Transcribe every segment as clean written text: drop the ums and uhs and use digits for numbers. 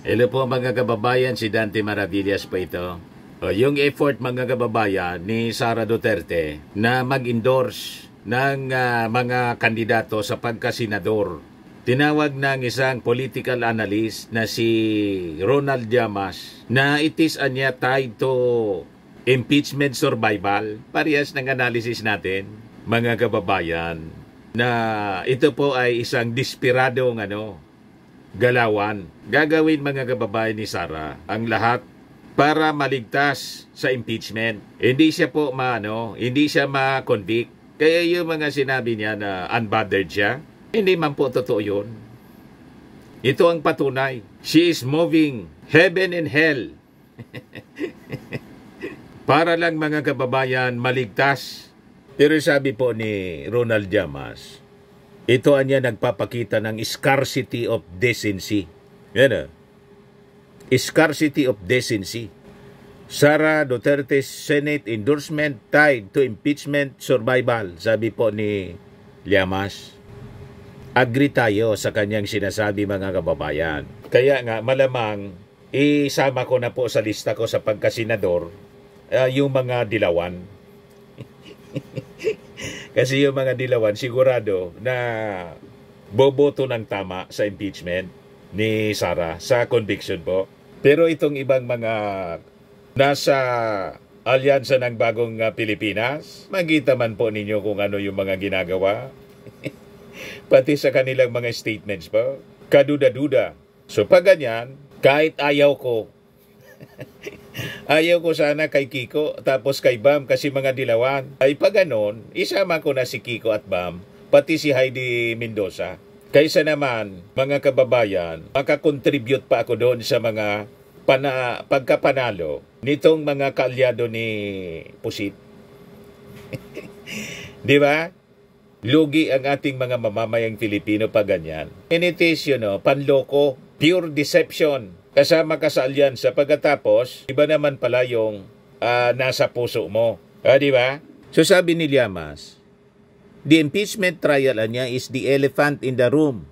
Hello po mga kababayan, si Dante Maravillas po ito. Yung effort mga kababayan ni Sara Duterte na mag-endorse ng mga kandidato sa pagkasenador. Tinawag ng isang political analyst na si Ronald Llamas na it is anya tied to impeachment survival. Parehas ng analysis natin mga kababayan na ito po ay isang desperadong galawan. Gagawin mga kababayan ni Sara ang lahat para maligtas sa impeachment. Hindi siya po hindi siya ma-convict. Kaya yung mga sinabi niya na unbothered siya, hindi man po totoo yun. Ito ang patunay. She is moving heaven and hell. Para lang mga kababayan maligtas. Pero sabi po ni Ronald Llamas, ito anya nagpapakita ng scarcity of decency. Yan scarcity of decency. Sara Duterte's Senate endorsement tied to impeachment survival, sabi po ni Llamas. Agree tayo sa kanyang sinasabi mga kababayan. Kaya nga malamang isama ko na po sa lista ko sa pagkasenador yung mga dilawan. Kasi yung mga dilawan sigurado na boboto ng tama sa impeachment ni Sara sa conviction po. Pero itong ibang mga nasa alyansa ng bagong Pilipinas, makita man po ninyo kung ano yung mga ginagawa. Pati sa kanilang mga statements po, kaduda-duda. So pag ganyan, kahit ayaw ko, ayaw ko sana kay Kiko tapos kay Bam kasi mga dilawan. Ay pag ganon, isama ko na si Kiko at Bam, pati si Heidi Mendoza. Kaysa naman, mga kababayan, makakontribute pa ako doon sa mga pagkapanalo nitong mga kaalyado ni Pusit. Di ba? Lugi ang ating mga mamamayang Pilipino pag ganyan. And it is, panloko, pure deception. Kasama ka sa alyansa pagkatapos, iba naman pala yung nasa puso mo. Di ba? So sabi ni Llamas, the impeachment trial niya is the elephant in the room.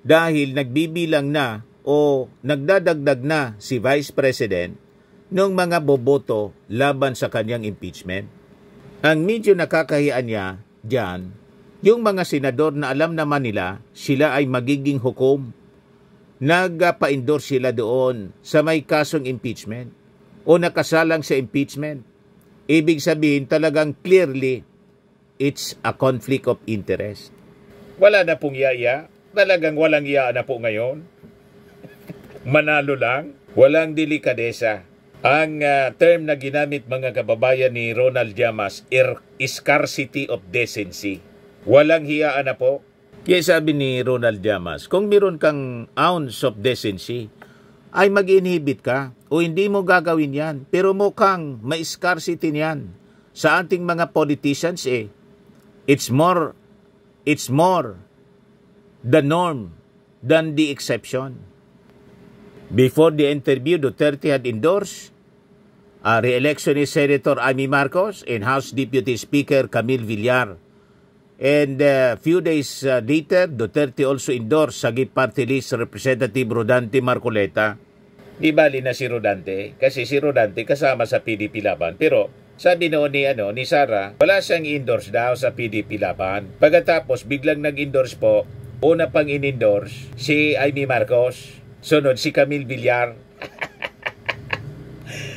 Dahil nagbibilang na o nagdadagdag na si Vice President ng mga boboto laban sa kanyang impeachment. Ang medyo nakakahiyan niya dyan, yung mga senador na alam naman nila sila ay magiging hukom, nagpa-endorse sila doon sa may kasong impeachment o nakasalang sa impeachment. Ibig sabihin talagang clearly, it's a conflict of interest. Wala na pong yaya. Talagang walang iya na po ngayon. Manalo lang. Walang delikadesa. Ang term na ginamit mga kababayan ni Ronald Llamas, scarcity of decency. Walang hiyaan na po. Kaya sabi ni Ronald Llamas, kung meron kang ounce of decency, ay mag-inhibit ka o hindi mo gagawin yan. Pero mukhang may scarcity niyan. Sa ating mga politicians it's more the norm than the exception. Before the interview, Duterte had endorsed re-election ni Senator Amy Marcos and House Deputy Speaker Camille Villar. And a few days later, Duterte also endorsed Sagip Party List Representative Rodante Marcoleta. Di bali na si Rodante, kasi si Rodante kasama sa PDP Laban. Pero sabi noon ni Sara, wala siyang endorse daw sa PDP Laban. Pagkatapos, biglang nag-endorse po, una pang in-endorse si Amy Marcos, sunod si Camille Villar.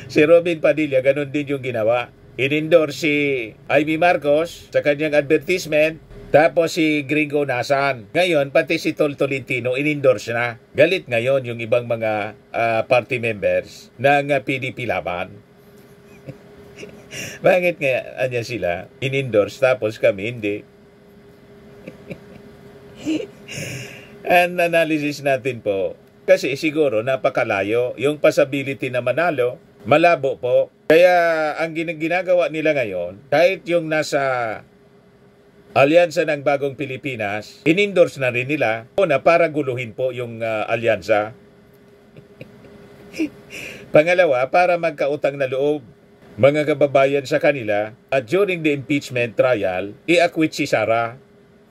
Si Robin Padilla, ganun din yung ginawa. In-endorse si Amy Marcos sa kanyang advertisement, tapos si Gringo Nasan. Ngayon, pati si Tol Tolentino in-endorse na. Galit ngayon yung ibang mga party members ng PDP Laban. Bakit nga sila in-endorse tapos kami hindi? Ang analysis natin po, kasi siguro napakalayo yung possibility na manalo, malabo po. Kaya ang ginagawa nila ngayon, kahit yung nasa alyansa ng bagong Pilipinas, in-endorse na rin nila na para guluhin po yung alyansa. Pangalawa, para magkautang na loob mga kababayan sa kanila at during the impeachment trial, i-acquit si Sara.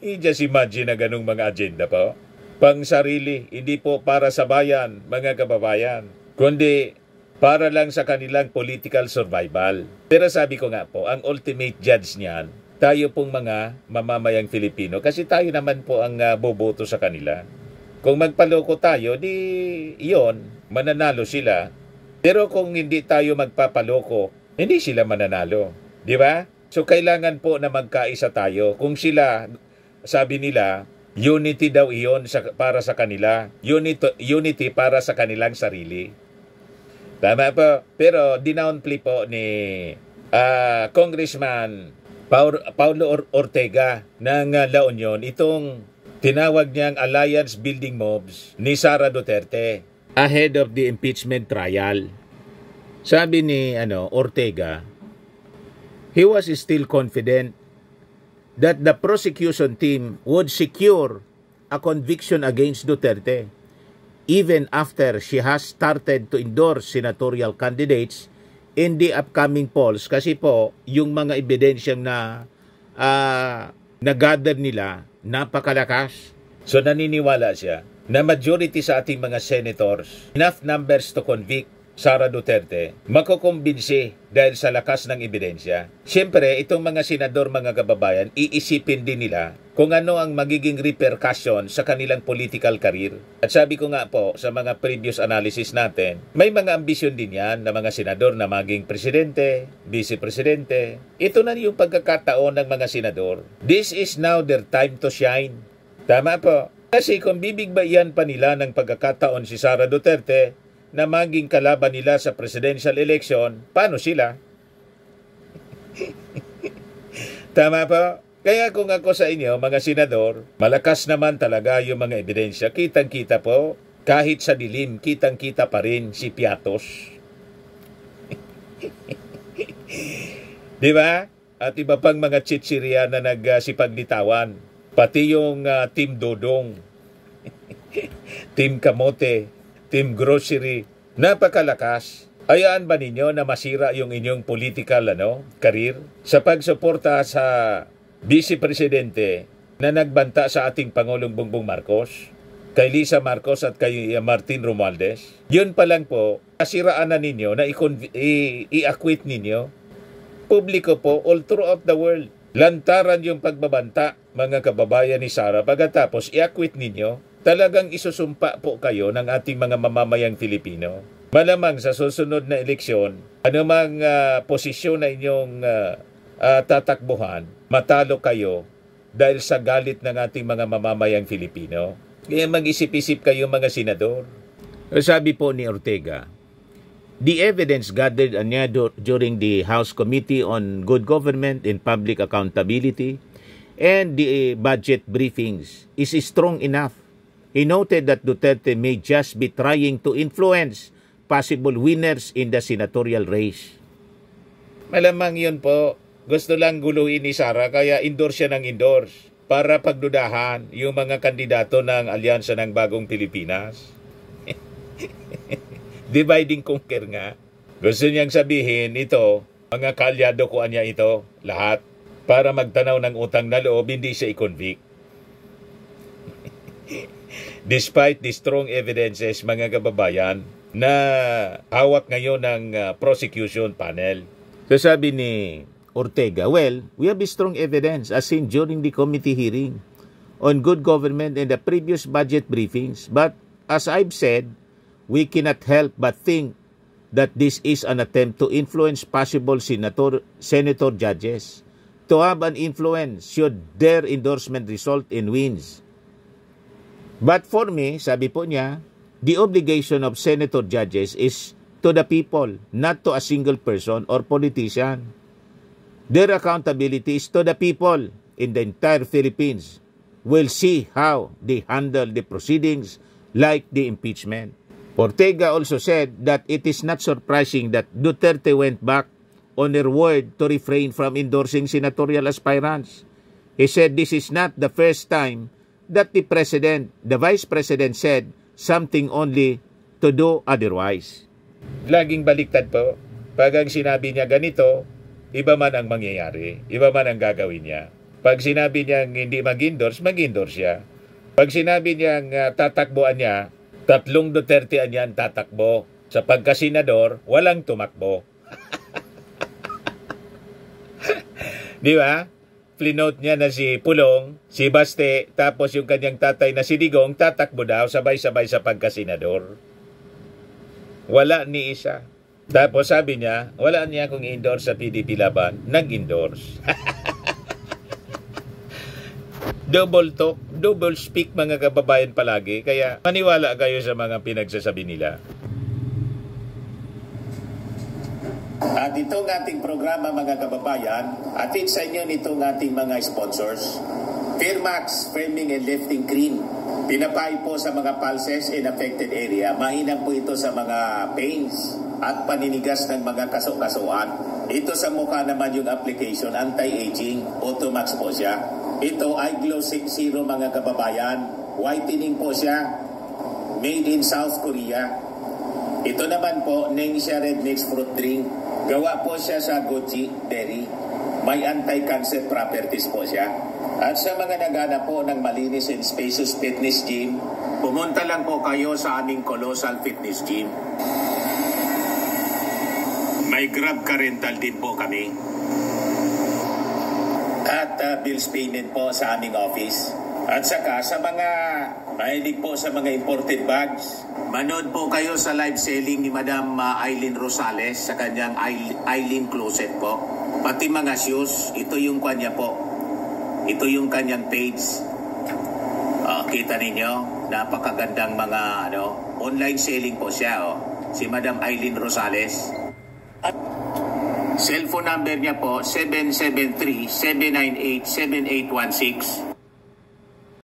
I-just imagine na ganung mga agenda po. pang sarili, hindi po para sa bayan, mga kababayan, kundi para lang sa kanilang political survival. Pero sabi ko nga po, ang ultimate judge niyan, tayo pong mga mamamayang Filipino, kasi tayo naman po ang boboto sa kanila. Kung magpaloko tayo, di iyon, mananalo sila. Pero kung hindi tayo magpapaloko, hindi sila mananalo. Di ba? So kailangan po na magkaisa tayo. Kung sila, sabi nila, unity daw iyon para sa kanila. Unity para sa kanilang sarili. Tama po. Pero dinownplay po ni Congressman Paulo Ortega ng La Union itong tinawag niyang alliance building moves ni Sara Duterte ahead of the impeachment trial. Sabi ni Ortega, he was still confident that the prosecution team would secure a conviction against Duterte even after she has started to endorse senatorial candidates in the upcoming polls, kasi po yung mga ebidensyang na-gather nila napakalakas. So naniniwala siya na majority sa ating mga senators, enough numbers to convict Sara Duterte, makukumbinsi dahil sa lakas ng ebidensya. Siyempre, itong mga senador, mga kababayan, iisipin din nila kung ano ang magiging repercussion sa kanilang political career. At sabi ko nga po sa mga previous analysis natin, may mga ambisyon din yan na mga senador na maging presidente, vice-presidente. Ito na yung pagkakataon ng mga senador. This is now their time to shine. Tama po. Kasi kung bibigbayan pa nila ng pagkakataon si Sara Duterte na maging kalaban nila sa presidential election, paano sila? Tama po? Kaya kung ako sa inyo, mga senador, malakas naman talaga yung mga ebidensya. Kitang-kita po, kahit sa dilim, kitang-kita pa rin si Piatos. Di ba? At iba pang mga chichirya na nagsipagnitawan. Pati yung Team Dodong, Team Kamote, Team Grocery, napakalakas. Ayaan ba ninyo na masira yung inyong political career sa pagsuporta sa vice-presidente na nagbanta sa ating Pangulong Bongbong Marcos, kay Lisa Marcos at kay Martin Romualdez? Yun pa lang po, kasiraan na ninyo na i-acquit ninyo. Publiko po all throughout the world. Lantaran yung pagbabanta, mga kababayan ni Sara, pagkatapos i-acquit ninyo, talagang isusumpa po kayo ng ating mga mamamayang Filipino. Malamang sa susunod na eleksyon, anumang posisyon na inyong tatakbuhan, matalo kayo dahil sa galit ng ating mga mamamayang Filipino. Kaya mag-isip-isip kayo, mga senador. Sabi po ni Ortega, the evidence gathered during the House Committee on Good Government and Public Accountability and the budget briefings is strong enough. He noted that Duterte may just be trying to influence possible winners in the senatorial race. Malamang yun po. Gusto lang guluhin ni Sara, kaya endorse siya ng endorse para pagdudahan yung mga kandidato ng Alyansa ng Bagong Pilipinas. Divide and conquer nga. Gusto niyang sabihin, ito, mga kalyado ko niya ito, lahat, para magtanaw ng utang na loob, hindi siya i-convict. Despite the strong evidences, mga kababayan, na hawak ngayon ng prosecution panel. So sabi ni Ortega, well, we have strong evidence as seen during the committee hearing on good government and the previous budget briefings. But as I've said, we cannot help but think that this is an attempt to influence possible senator judges to have an influence should their endorsement result in wins. But for me, sabi po niya, the obligation of senator judges is to the people, not to a single person or politician. Their accountability is to the people in the entire Philippines. We'll see how they handle the proceedings like the impeachment. Ortega also said that it is not surprising that Duterte went back on her word to refrain from endorsing senatorial aspirants. He said this is not the first time that the vice president said something only to do otherwise. Laging baliktad po. Pag ang sinabi niya ganito, iba man ang mangyayari, iba man ang gagawin niya. Pag sinabi niya hindi mag-endorse siya. Pag sinabi niyang tatakbuan niya, 3 Duterte niya ang tatakbo. Sa pagkasenador, walang tumakbo. Di ba? Flinote niya na si Pulong, si Baste, tapos yung kanyang tatay na si Digong, tatakbo daw sabay-sabay sa pagkasenador. Wala ni isa. Tapos sabi niya, wala niya akong endorse sa PDP Laban, nag-endorse. Double talk, double speak mga kababayan palagi, kaya maniwala kayo sa mga pinagsasabi nila. At itong ating programa mga kababayan, atid sa inyo nitong ating mga sponsors. Firmax, Framing and Lifting Cream. Pinapay po sa mga pulses in affected area. Mainam po ito sa mga pains at paninigas ng mga kaso-kasuan. Ito sa mukha naman yung application, anti-aging, Automax po siya. Ito ay Glow 60 mga kababayan. Whitening po siya. Made in South Korea. Ito naman po, Nengxia Red Mix Fruit Drink. Gawa po siya sa goji berry. May anti-cancer properties po siya. At sa mga naghanap po ng malinis and spacious fitness gym, pumunta lang po kayo sa aming Colossal Fitness Gym. May Grab Car Rental din po kami. At bills payment po sa aming office. At saka sa mga mahilig po sa mga imported bags, manood po kayo sa live selling ni Madam Eileen Rosales sa kanyang Eileen Closet po. Pati mga shoes, ito yung kanya po. Ito yung kanyang page. Kita ninyo, napakagandang mga online selling po siya. Si Madam Eileen Rosales. Cellphone number niya po, 773-798-7816.